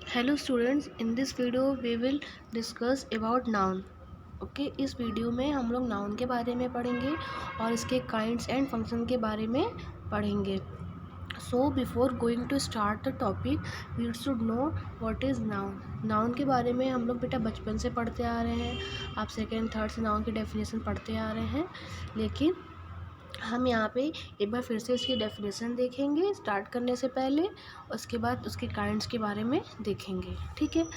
Hello students, in this video we will discuss about noun. Okay, इस video में हम लोग नाउन के बारे में पढ़ेंगे और इसके काइंड्स एंड फंक्शन के बारे में पढ़ेंगे। So before going to start the topic we should know what is noun. Noun के बारे में हम लोग बेटा बचपन से पढ़ते आ रहे हैं। आप सेकेंड थर्ड से नाउन की डेफिनेशन पढ़ते आ रहे हैं, लेकिन हम यहाँ पे एक बार फिर से इसकी डेफिनेशन देखेंगे स्टार्ट करने से पहले। उसके बाद उसके काइंड्स के बारे में देखेंगे, ठीक है।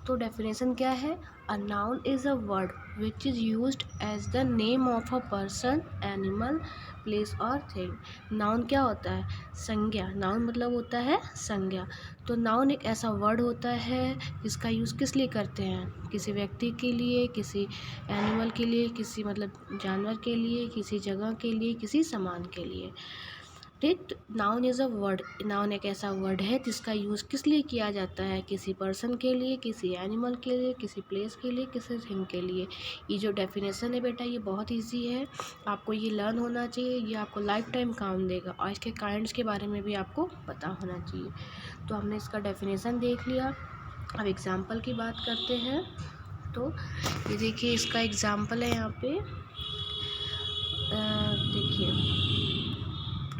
तो डेफिनेशन क्या है? A noun is a word which is used as the name of a person, animal, place और थिंग। नाउन क्या होता है? संज्ञा। नाउन मतलब होता है संज्ञा। तो नाउन एक ऐसा वर्ड होता है जिसका यूज़ किस लिए करते हैं? किसी व्यक्ति के लिए, किसी एनिमल के लिए, किसी मतलब जानवर के लिए, किसी जगह के लिए, किसी सामान के लिए। ठीक, noun is a word. Noun एक ऐसा वर्ड है जिसका यूज़ किस लिए किया जाता है? किसी पर्सन के लिए, किसी एनिमल के लिए, किसी प्लेस के लिए, किसी थिंग के लिए। ये जो डेफिनेशन है बेटा, ये बहुत इजी है, आपको ये लर्न होना चाहिए, ये आपको लाइफ टाइम काम देगा। और इसके काइंड्स के बारे में भी आपको पता होना चाहिए। तो हमने इसका डेफिनेशन देख लिया, अब एग्ज़ाम्पल की बात करते हैं। तो ये देखिए, इसका एग्ज़ाम्पल है यहाँ पे। देखिए,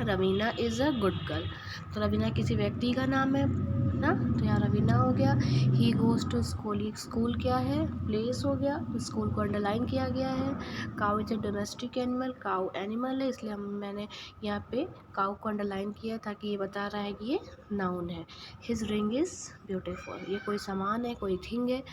Raveena is a good girl. तो रवीना किसी व्यक्ति का नाम है ना, तो यहाँ रवीना हो गया। ही गोज़ टू स्कूल, ये स्कूल क्या है? प्लेस हो गया, स्कूल को अंडरलाइन किया गया है। Cow is a domestic animal, cow animal है, इसलिए मैंने यहाँ पे काउ को अंडरलाइन किया ताकि ये बता रहा है कि ये नाउन है। हिज रिंग इज़ ब्यूटीफुल, ये कोई सामान है, कोई थिंग है,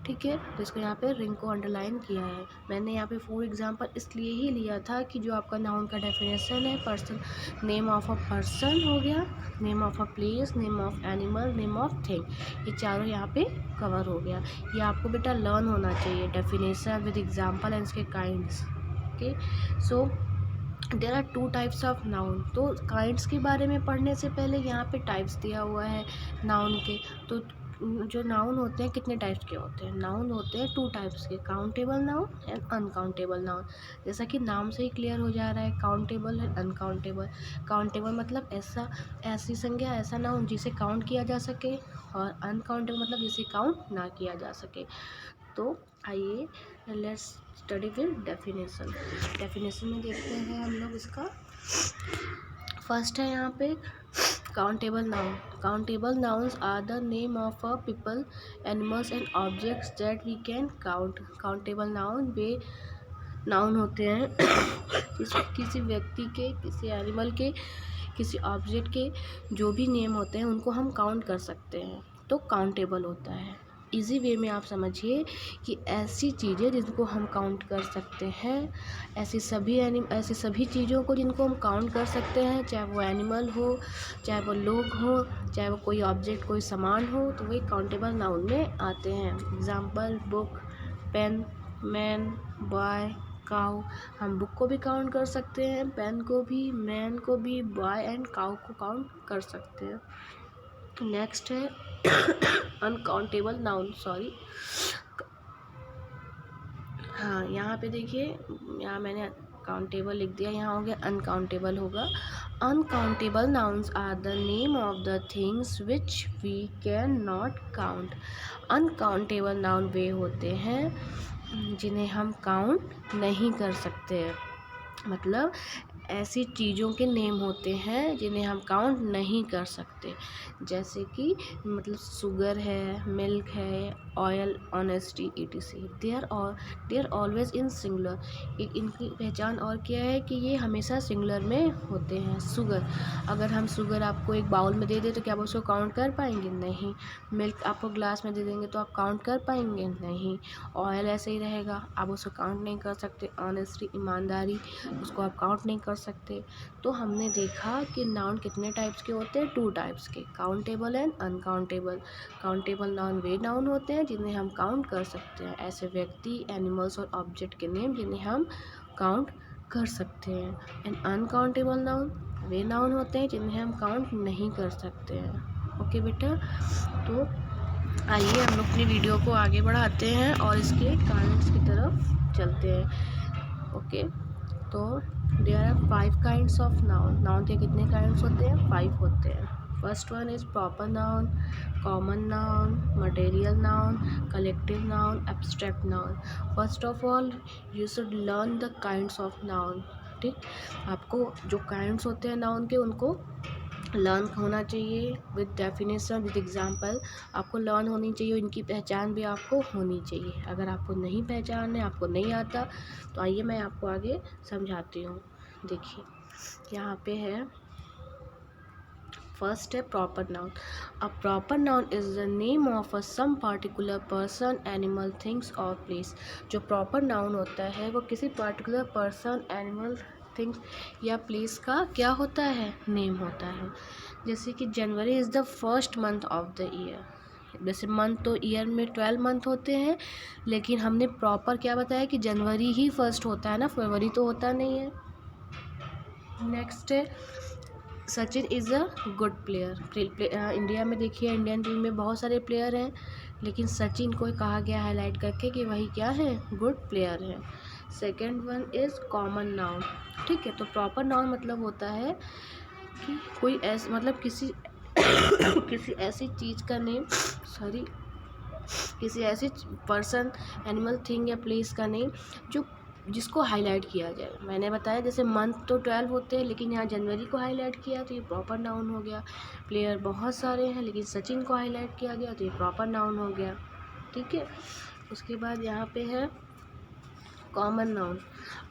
ठीक है। तो इसको यहाँ पे रिंग को अंडरलाइन किया है। मैंने यहाँ पे फॉर एग्जांपल इसलिए ही लिया था कि जो आपका नाउन का डेफिनेशन है, person, name of a person हो गया, name of a place, name of animal, name of thing, ये चारों यहाँ पे कवर हो गया। ये आपको बेटा लर्न होना चाहिए, डेफिनेशन विद एग्जाम्पल एंड इसके kinds. Okay, so there are two types of noun. तो काइंड्स के बारे में पढ़ने से पहले यहाँ पे टाइप्स दिया हुआ है नाउन के। तो जो नाउन होते हैं कितने टाइप्स के होते हैं? नाउन होते हैं टू टाइप्स के, countable noun and uncountable noun. जैसा कि नाम से ही क्लियर हो जा रहा है, काउंटेबल एंड अनकाउंटेबल। काउंटेबल मतलब ऐसी संज्ञा, ऐसा नाउन जिसे काउंट किया जा सके, और अनकाउंटेबल मतलब जिसे काउंट ना किया जा सके। तो आइए let's study with definition. Definition में देखते हैं हम लोग इसका। फर्स्ट है यहाँ पे countable noun. Countable nouns are the name of a people, animals and objects that we can count. Countable noun वे नाउन होते हैं किसी व्यक्ति के, किसी एनिमल के, किसी ऑब्जेक्ट के जो भी नेम होते हैं उनको हम काउंट कर सकते हैं, तो काउंटेबल होता है। इजी वे में आप समझिए कि ऐसी चीज़ें जिनको हम काउंट कर सकते हैं, ऐसी सभी चीज़ों को जिनको हम काउंट कर सकते हैं, चाहे वो एनिमल हो, चाहे वो लोग हो, चाहे वो कोई ऑब्जेक्ट, कोई सामान हो, तो वही काउंटेबल नाउन में आते हैं। Example book, pen, man, boy, cow. हम बुक को भी काउंट कर सकते हैं, पेन को भी, मैन को भी, बॉय एंड काऊ को काउंट कर सकते हैं। नेक्स्ट है अनकाउंटेबल नाउन, सॉरी, हाँ यहाँ पे देखिए, यहाँ मैंने काउंटेबल लिख दिया, यहाँ हो गया अनकाउंटेबल होगा। Uncountable nouns are the name of the things which we can not count. Uncountable noun वे होते हैं जिन्हें हम काउंट नहीं कर सकते, मतलब ऐसी चीज़ों के नेम होते हैं जिन्हें हम काउंट नहीं कर सकते। जैसे कि मतलब शुगर है, मिल्क है, oil, honesty, etc। They are always in singular. इनकी पहचान और क्या है कि ये हमेशा सिंगुलर में होते हैं। शुगर, अगर हम शुगर आपको एक बाउल में दे दें तो क्या आप उसको काउंट कर पाएंगे? नहीं। मिल्क आपको ग्लास में दे देंगे तो आप काउंट कर पाएंगे? नहीं। ऑयल ऐसे ही रहेगा, आप उसको काउंट नहीं कर सकते। ऑनेस्टी, ईमानदारी, उसको आप काउंट नहीं कर सकते। तो हमने देखा कि नाउन कितने टाइप्स के होते हैं? टू टाइप्स के, countable and uncountable. Countable noun वे नाउन होते हैं जिन्हें हम काउंट कर सकते हैं, ऐसे व्यक्ति, एनिमल्स और ऑब्जेक्ट के नेम जिन्हें हम काउंट कर सकते हैं। एंड अनकाउंटेबल नाउन वे नाउन होते हैं जिन्हें हम काउंट नहीं कर सकते हैं। ओके बेटा, तो आइए हम लोग अपनी वीडियो को आगे बढ़ाते हैं और इसके काइंड्स की तरफ चलते हैं। ओके, तो there are 5 kinds of noun. Noun के कितने काइंड्स होते हैं? 5 होते हैं। First one is proper noun, common noun, material noun, collective noun, abstract noun. First of all you should learn the kinds of noun. ठीक, आपको जो काइंड्स होते हैं नाउन के उनको लर्न होना चाहिए विद डेफिनेशन, विद एग्जांपल। आपको लर्न होनी चाहिए, इनकी पहचान भी आपको होनी चाहिए। अगर आपको नहीं पहचान है, आपको नहीं आता, तो आइए मैं आपको आगे समझाती हूँ। देखिए यहाँ पे है, फर्स्ट है proper noun. A proper noun is the name of a some particular person, animal, things और प्लेस। जो प्रॉपर नाउन होता है वो किसी पार्टिकुलर पर्सन, एनिमल, थिंग्स या प्लेस का क्या होता है, नेम होता है। जैसे कि January is the first month of the year. वैसे मंथ तो ईयर में 12 मंथ होते हैं, लेकिन हमने प्रॉपर क्या बताया कि जनवरी ही फर्स्ट होता है ना, फरवरी तो होता नहीं है। नेक्स्ट है Sachin is a good player. India में देखिए, इंडियन टीम में बहुत सारे प्लेयर हैं, लेकिन सचिन को कहा गया हाईलाइट करके कि वही क्या है, गुड प्लेयर है। Second one is common noun. ठीक है, तो प्रॉपर नाउन मतलब होता है कि कोई ऐसा मतलब किसी किसी ऐसी चीज़ का नेम, सॉरी, किसी ऐसी पर्सन, एनिमल, थिंग या प्लेस का नेम जो जिसको हाईलाइट किया जाए। मैंने बताया जैसे मंथ तो 12 होते हैं, लेकिन यहाँ जनवरी को हाईलाइट किया तो ये प्रॉपर नाउन हो गया। प्लेयर बहुत सारे हैं, लेकिन सचिन को हाईलाइट किया गया तो ये प्रॉपर नाउन हो गया। ठीक है, उसके बाद यहाँ पे है common noun.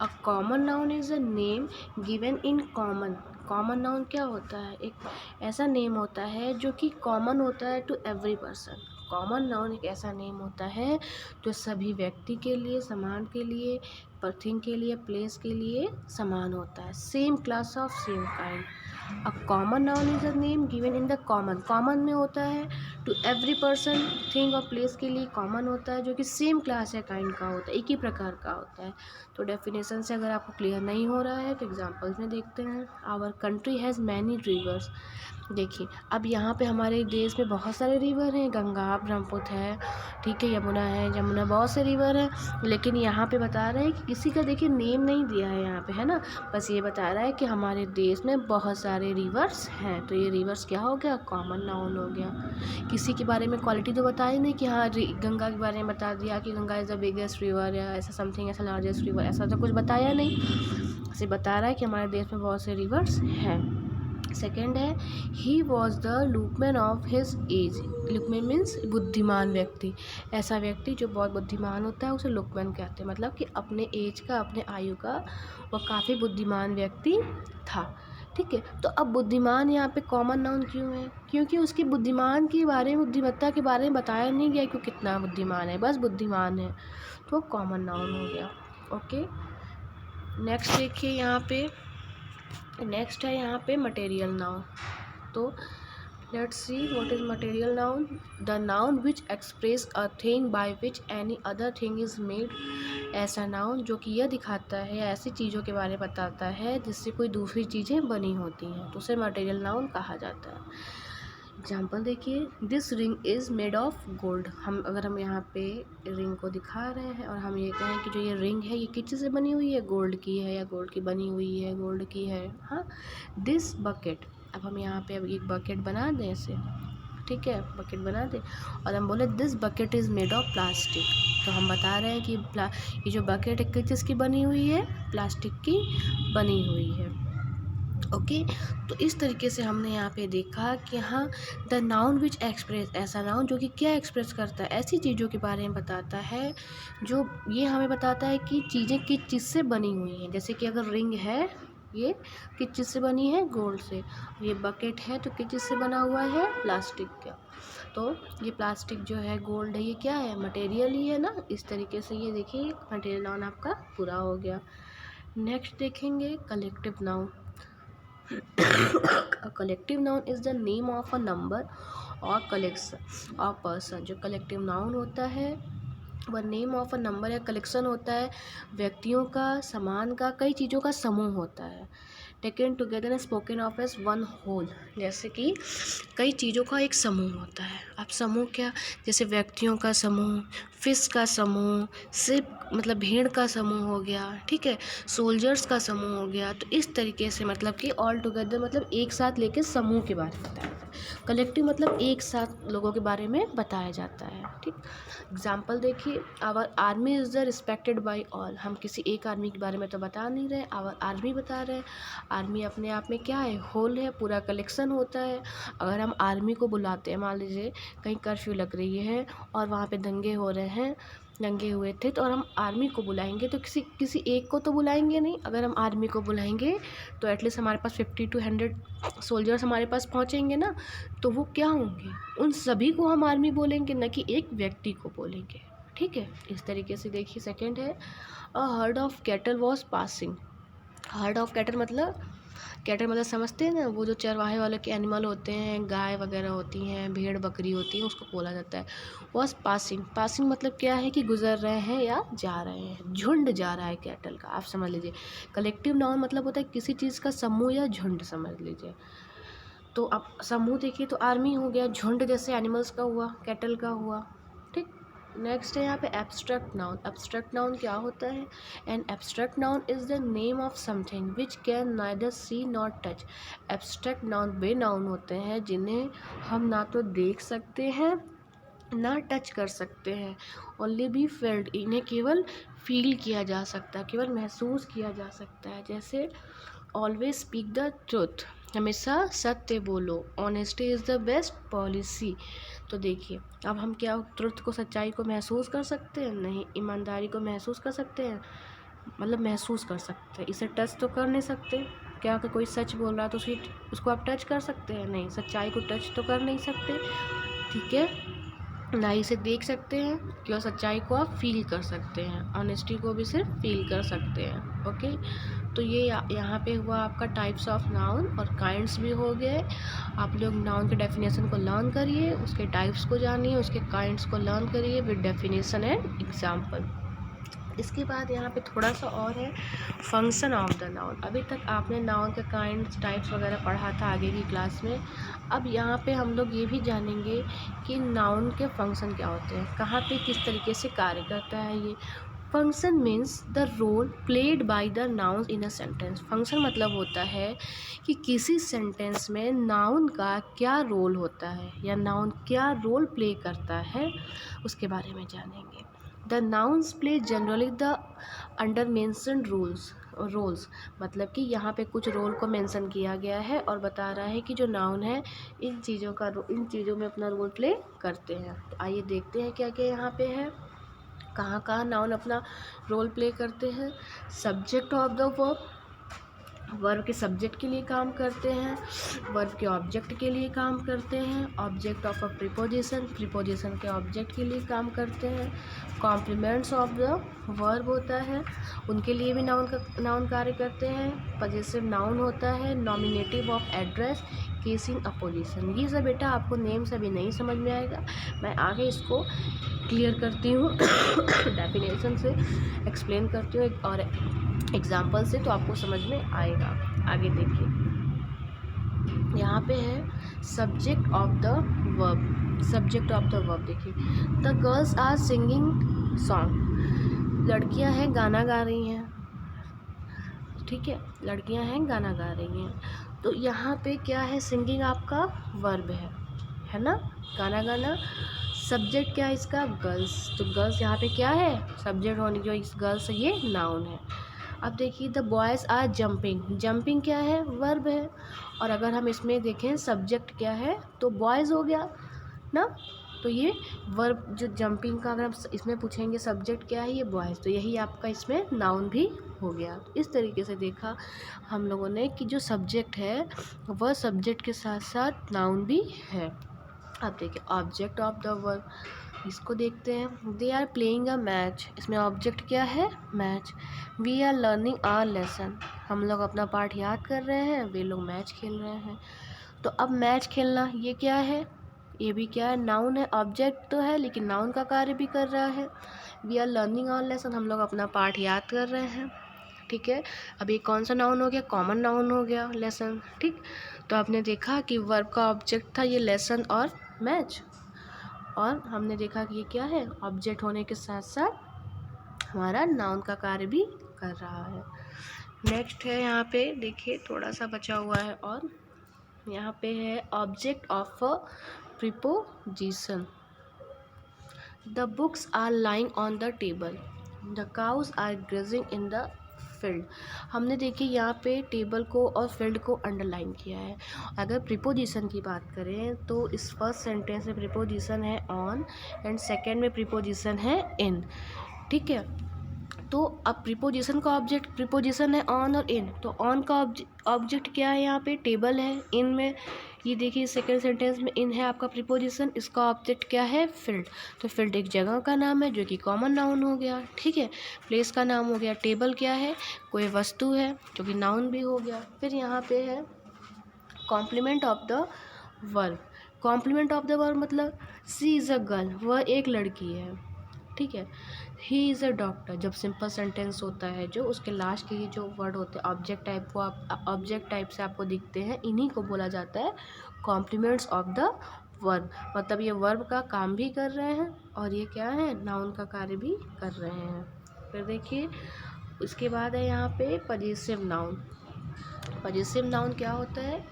A common noun is a name given in common. Common noun क्या होता है, एक ऐसा नेम होता है जो कि कॉमन होता है to every person. Common noun एक ऐसा नेम होता है जो सभी व्यक्ति के लिए, समान के लिए, पर थिंग के लिए, प्लेस के लिए समान होता है। Same class of same kind. A common noun is a name given in the common. Common में होता है टू एवरी पर्सन, थिंग और प्लेस के लिए कॉमन होता है, जो कि सेम क्लास या काइंड का होता है, एक ही प्रकार का होता है। तो डेफिनेशन से अगर आपको क्लियर नहीं हो रहा है तो एग्जांपल्स में देखते हैं। Our country has many rivers. देखिए अब यहाँ पे हमारे देश में बहुत सारे रिवर हैं, गंगा, ब्रह्मपुत्र है, ठीक है, यमुना है, जमुना, बहुत से रिवर हैं, लेकिन यहाँ पे बता रहे हैं कि किसी का देखिए नेम नहीं दिया है यहाँ पे, है ना, बस ये बता रहा है कि हमारे देश में बहुत सारे रिवर्स हैं। तो ये रिवर्स क्या हो गया, कॉमन नाउन हो गया। किसी के बारे में क्वालिटी तो बताया नहीं कि हाँ गंगा के बारे में बता दिया कि Ganga is the biggest river या ऐसा समथिंग, ऐसा लार्जेस्ट रिवर, ऐसा तो कुछ बताया नहीं, सिर्फ बता रहा है कि हमारे देश में बहुत से रिवर्स हैं। सेकेंड है he was the Luqman of his age. Luqman means बुद्धिमान व्यक्ति। ऐसा व्यक्ति जो बहुत बुद्धिमान होता है उसे लुकमैन कहते हैं, मतलब कि अपने एज का, अपने आयु का वह काफ़ी बुद्धिमान व्यक्ति था। ठीक है, तो अब बुद्धिमान यहाँ पे कॉमन नाउन क्यों है, क्योंकि उसकी बुद्धिमान के बारे में, बुद्धिमत्ता के बारे में बताया नहीं गया कि वो कितना बुद्धिमान है, बस बुद्धिमान है, तो कॉमन नाउन हो गया। ओके, नेक्स्ट देखिए यहाँ पे, नेक्स्ट है यहाँ पे मटेरियल नाउन। तो let's see what is material noun. The noun which express a thing by which any other thing is made. ऐसा नाउन जो कि यह दिखाता है, ऐसी चीज़ों के बारे में बताता है जिससे कोई दूसरी चीज़ें बनी होती हैं, तो उसे मटेरियल नाउन कहा जाता है। एग्जाम्पल देखिए, this ring is made of gold. अगर हम यहाँ पे रिंग को दिखा रहे हैं और हम ये कहें कि जो ये रिंग है ये किस चीज़ से बनी हुई है, गोल्ड की है, या गोल्ड की बनी हुई है, गोल्ड की है। हाँ, दिस बकेट, अब हम यहाँ पे अब एक बकेट बना दें इसे, ठीक है, बकेट बना दें, और हम बोले this bucket is made of plastic, तो हम बता रहे हैं कि ये जो बकेट है किस चीज़ की बनी हुई है, प्लास्टिक की बनी हुई है। ओके, तो इस तरीके से हमने यहाँ पे देखा कि हाँ, द नाउन विच एक्सप्रेस, ऐसा नाउन जो कि क्या एक्सप्रेस करता है, ऐसी चीज़ों के बारे में बताता है जो ये हमें बताता है कि चीज़ें किस चीज़ से बनी हुई हैं। जैसे कि अगर रिंग है, ये किस चीज़ से बनी है, गोल्ड से। ये बकेट है तो किस चीज़ से बना हुआ है, प्लास्टिक का। तो ये प्लास्टिक जो है, गोल्ड है, ये क्या है, मटेरियल ही है ना। इस तरीके से ये देखिए मटेरियल नाउन आपका पूरा हो गया। नेक्स्ट देखेंगे collective noun. A collective noun is the name of a number or collection or person। जो collective noun होता है वह नेम ऑफ अ नंबर या कलेक्शन होता है, व्यक्तियों का, सामान का, कई चीज़ों का समूह होता है। Taken together spoken of as one whole, जैसे कि कई चीज़ों का एक समूह होता है। अब समूह क्या, जैसे व्यक्तियों का समूह, फिश का समूह, सिर्फ मतलब भेड़ का समूह हो गया, ठीक है, सोल्जर्स का समूह हो गया। तो इस तरीके से मतलब कि ऑल टुगेदर मतलब एक साथ लेके समूह के बारे में बताया जाता है। कलेक्टिव मतलब एक साथ लोगों के बारे में बताया जाता है, ठीक। एग्जाम्पल देखिए, our army is the respected by all. हम किसी एक आर्मी के बारे में तो बता नहीं रहे, आवर आर्मी बता रहे हैं। आर्मी अपने आप में क्या है, होल है, पूरा कलेक्शन होता है। अगर हम आर्मी को बुलाते हैं, मान लीजिए कहीं कर्फ्यू लग रही है और वहाँ पे दंगे हो रहे हैं, दंगे हुए थे, तो और हम आर्मी को बुलाएंगे तो किसी एक को तो बुलाएंगे नहीं। अगर हम आर्मी को बुलाएंगे तो एटलीस्ट हमारे पास 50 to 100 सोल्जर्स हमारे पास पहुँचेंगे ना, तो वो क्या होंगे, उन सभी को हम आर्मी बोलेंगे, न कि एक व्यक्ति को बोलेंगे, ठीक है। इस तरीके से देखिए, सेकंड है, a herd of cattle was passing. Heard of cattle मतलब समझते हैं ना, वो जो चरवाहे वाले के एनिमल होते हैं, गाय वगैरह होती हैं, भेड़ बकरी होती है, उसको बोला जाता है। वॉज पासिंग, पासिंग मतलब क्या है कि गुजर रहे हैं या जा रहे हैं, झुंड जा रहा है कैटल का, आप समझ लीजिए। कलेक्टिव नाउन मतलब होता है किसी चीज़ का समूह या झुंड, समझ लीजिए। तो अब समूह देखिए तो आर्मी हो गया, झुंड जैसे एनिमल्स का हुआ, कैटल का हुआ, ठीक। नेक्स्ट है यहाँ पे एब्स्ट्रैक्ट नाउन। एब्स्ट्रैक्ट नाउन क्या होता है, an abstract noun is the name of something which can neither see not touch. Abstract noun वे नाउन होते हैं जिन्हें हम ना तो देख सकते हैं ना टच कर सकते हैं, ओनली बी फेल्ड, इन्हें केवल फील किया जा सकता है, केवल महसूस किया जा सकता है। जैसे ऑलवेज स्पीक द ट्रुथ, हमेशा सत्य बोलो, honesty is the best policy. तो देखिए, अब हम क्या ट्रुथ को, सच्चाई को महसूस कर सकते हैं, नहीं। ईमानदारी को महसूस कर सकते हैं, मतलब महसूस कर सकते हैं, इसे टच तो कर नहीं सकते। क्या कि कोई सच बोल रहा है तो उसको आप टच कर सकते हैं, नहीं। सच्चाई को टच तो कर नहीं सकते, ठीक है, ना ही इसे देख सकते हैं, केवल सच्चाई को आप फील कर सकते हैं, ऑनेस्टी को भी सिर्फ फील कर सकते हैं, ओके। तो ये यहाँ पे हुआ आपका टाइप्स ऑफ नाउन और काइंड्स भी हो गए। आप लोग नाउन के डेफिनेशन को लर्न करिए, उसके टाइप्स को जानिए, उसके काइंड्स को लर्न करिए विद डेफिनेशन एंड एग्जाम्पल। इसके बाद यहाँ पे थोड़ा सा और है, फंक्शन ऑफ द नाउन। अभी तक आपने नाउन के काइंड्स टाइप्स वगैरह पढ़ा था आगे की क्लास में। अब यहाँ पे हम लोग ये भी जानेंगे कि नाउन के फंक्शन क्या होते हैं, कहाँ पे किस तरीके से कार्य करता है ये। Function means the role played by the noun in a sentence. Function मतलब होता है कि किसी सेंटेंस में नाउन का क्या रोल होता है या नाउन क्या रोल प्ले करता है, उसके बारे में जानेंगे। The nouns play generally the under mentioned roles, मतलब कि यहाँ पे कुछ रोल को मेंशन किया गया है और बता रहा है कि जो नाउन है इन चीज़ों में अपना रोल प्ले करते हैं। तो आइए देखते हैं क्या क्या यहाँ पे है, कहाँ कहाँ नाउन अपना रोल प्ले करते हैं। Subject of the verb, verb के सब्जेक्ट के लिए काम करते हैं, वर्ब के ऑब्जेक्ट के लिए काम करते हैं, object of a preposition, preposition के ऑब्जेक्ट के लिए काम करते हैं, कॉम्प्लीमेंट्स ऑफ द वर्ब होता है, उनके लिए भी नाउन कार्य करते हैं, पजेसिव नाउन होता है, nominative of address, casing opposition. ये सब बेटा आपको नेम से भी नहीं समझ में आएगा, मैं आगे इसको क्लियर करती हूँ डेफिनेशन से एक्सप्लेन करती हूँ और एग्जाम्पल से, तो आपको समझ में आएगा। आगे देखिए, यहाँ पे है subject of the verb. Subject of the verb देखिए, the girls are singing song, लड़कियां हैं गाना गा रही हैं, ठीक है, लड़कियां हैं गाना गा रही हैं। तो यहाँ पे क्या है, सिंगिंग आपका वर्ब है ना, गाना गाना। सब्जेक्ट क्या है इसका, गर्ल्स, तो गर्ल्स यहाँ पे क्या है, सब्जेक्ट होने जो इस गर्ल्स ये नाउन है। अब देखिए, the boys are jumping, jumping क्या है, वर्ब है, और अगर हम इसमें देखें सब्जेक्ट क्या है तो बॉयज़ हो गया ना। तो ये वर्ब जो जंपिंग का, अगर हम इसमें पूछेंगे सब्जेक्ट क्या है, ये बॉयज़, तो यही आपका इसमें नाउन भी हो गया। तो इस तरीके से देखा हम लोगों ने कि जो सब्जेक्ट है वह सब्जेक्ट के साथ साथ नाउन भी है। अब देखिए, ऑब्जेक्ट ऑफ द वर्ब, इसको देखते हैं। They are playing a match, इसमें ऑब्जेक्ट क्या है, match. We are learning our lesson, हम लोग अपना पाठ याद कर रहे हैं, वे लोग मैच खेल रहे हैं। तो अब मैच खेलना ये क्या है, ये भी क्या है, नाउन है, ऑब्जेक्ट तो है लेकिन नाउन का कार्य भी कर रहा है। We are learning our lesson, हम लोग अपना पाठ याद कर रहे हैं, ठीक है। अब ये कौन सा नाउन हो गया, कॉमन नाउन हो गया लेसन, ठीक। तो आपने देखा कि वर्ब का ऑब्जेक्ट था ये लेसन और मैच, और हमने देखा कि ये क्या है, ऑब्जेक्ट होने के साथ साथ हमारा नाउन का कार्य भी कर रहा है। नेक्स्ट है यहाँ पे देखिए थोड़ा सा बचा हुआ है, और यहाँ पे है object of a preposition. The books are lying on the table, the cows are grazing in the field. हमने देखिए यहाँ पे टेबल को और फील्ड को अंडरलाइन किया है। अगर प्रीपोजिशन की बात करें तो इस फर्स्ट सेंटेंस में प्रीपोजिशन है ऑन एंड सेकेंड में प्रीपोजिशन है इन, ठीक है। तो अब प्रीपोजिशन का ऑब्जेक्ट प्रीपोजिशन है ऑन और इन, तो ऑन का ऑब्जेक्ट क्या है, यहाँ पे टेबल है। इन में ये देखिए सेकेंड सेंटेंस में इन है आपका प्रीपोजिशन, इसका ऑब्जेक्ट क्या है, फील्ड। तो फील्ड एक जगह का नाम है जो कि कॉमन नाउन हो गया, ठीक है। प्लेस का नाम हो गया, टेबल क्या है, कोई वस्तु है जो कि नाउन भी हो गया। फिर यहाँ पे है complement of the verb. Complement of the verb मतलब सी इज़ अ गर्ल, वह एक लड़की है, ठीक है। ही इज़ अ डॉक्टर, जब सिंपल सेंटेंस होता है जो उसके लास्ट के जो वर्ड होते हैं ऑब्जेक्ट टाइप, वो ऑब्जेक्ट टाइप से आपको दिखते हैं, इन्हीं को बोला जाता है कॉम्प्लीमेंट्स ऑफ द वर्ब। मतलब ये वर्ब का काम भी कर रहे हैं और ये क्या है, नाउन का कार्य भी कर रहे हैं। फिर देखिए उसके बाद है यहाँ पे पजेसिव नाउन। पजेसिव नाउन क्या होता है,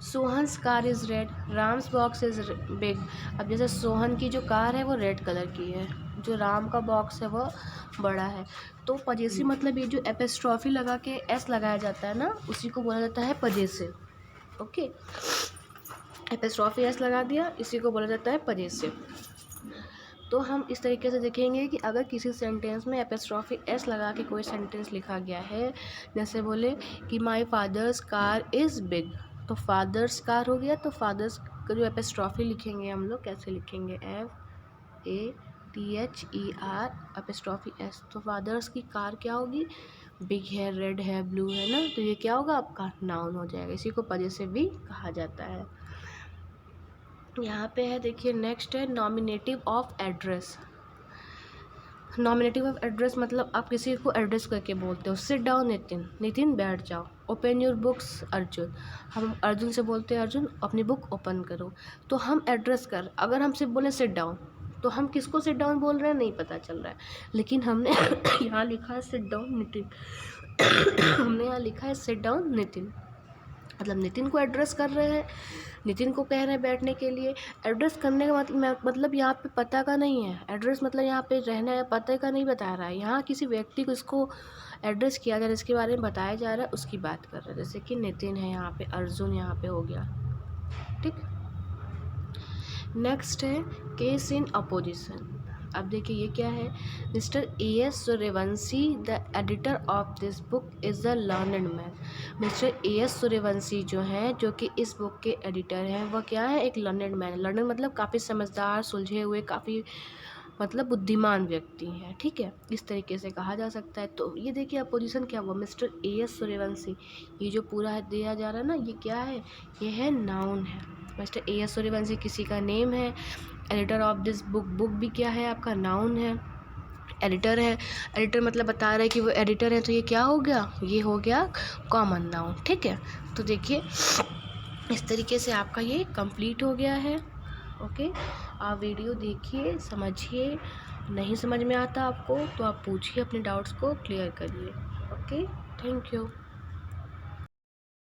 Sohan's car is red, Ram's box is big. अब जैसे सोहन की जो कार है वो रेड कलर की है, जो राम का बॉक्स है वो बड़ा है। तो पजेसिव मतलब ये जो एपिस्ट्रॉफी लगा के एस लगाया जाता है ना, उसी को बोला जाता है पजेसिव, ओके। एपिस्ट्रॉफी एस लगा दिया, इसी को बोला जाता है पजेसिव। तो हम इस तरीके से देखेंगे कि अगर किसी सेंटेंस में एपिस्ट्रॉफी एस लगा के कोई सेंटेंस लिखा गया है, जैसे बोले कि my father's car is big, तो फादर्स कार हो गया, तो फादर्स का जो एपिस्ट्रॉफी लिखेंगे हम लोग कैसे लिखेंगे, FATHER एपिस्ट्रॉफी एस। तो फादर्स की कार क्या होगी, बिग है, रेड है, ब्लू है ना, तो ये क्या होगा आपका नाउन हो जाएगा, इसी को पजेसिव भी कहा जाता है। यहाँ पे है देखिए नेक्स्ट है nominative of address. Nominative of address मतलब आप किसी को एड्रेस करके बोलते हो, सिट डाउन नितिन, नितिन बैठ जाओ। ओपन योर बुक्स अर्जुन, हम अर्जुन से बोलते हैं अर्जुन अपनी बुक ओपन करो। तो हम एड्रेस कर, अगर हम सिर्फ बोले सिट डाउन तो हम किसको सिट डाउन बोल रहे हैं नहीं पता चल रहा है, लेकिन हमने यहाँ लिखा है सिट डाउन नितिन हमने यहाँ लिखा है सिट डाउन नितिन, मतलब नितिन को एड्रेस कर रहे हैं, नितिन को कह रहे हैं बैठने के लिए। एड्रेस करने का मतलब यहाँ पे पता का नहीं है, एड्रेस मतलब यहाँ पे रहना है, पते का नहीं बता रहा है। यहाँ किसी व्यक्ति को इसको एड्रेस किया जा रहा है, इसके बारे में बताया जा रहा है, उसकी बात कर रहे हैं। जैसे कि नितिन है यहाँ पे, अर्जुन यहाँ पे हो गया, ठीक। नेक्स्ट है केस इन अपोजिशन। अब देखिए ये क्या है, mister A.S. Suryavanshi the editor of this book is the learned man. Mister A.S. Suryavanshi जो हैं, जो कि इस बुक के एडिटर हैं, वह क्या है, एक लर्नड मैन। लर्नड मतलब काफ़ी समझदार, सुलझे हुए, काफ़ी मतलब बुद्धिमान व्यक्ति हैं, ठीक है, इस तरीके से कहा जा सकता है। तो ये देखिए अपोजिशन क्या हुआ, मिस्टर A.S. सूर्यवंशी, ये जो पूरा दिया जा रहा है ना, ये क्या है, ये है नाउन है। Mister A.S. सूर्यवंशी किसी का नेम है, editor of this book, book भी क्या है आपका नाउन है, एडिटर है, एडिटर मतलब बता रहा है कि वो एडिटर है, तो ये क्या हो गया, ये हो गया कॉमन नाउन, ठीक है। तो देखिए इस तरीके से आपका ये कंप्लीट हो गया है, ओके। आप वीडियो देखिए, समझिए, नहीं समझ में आता आपको तो आप पूछिए, अपने डाउट्स को क्लियर करिए, ओके। Thank you.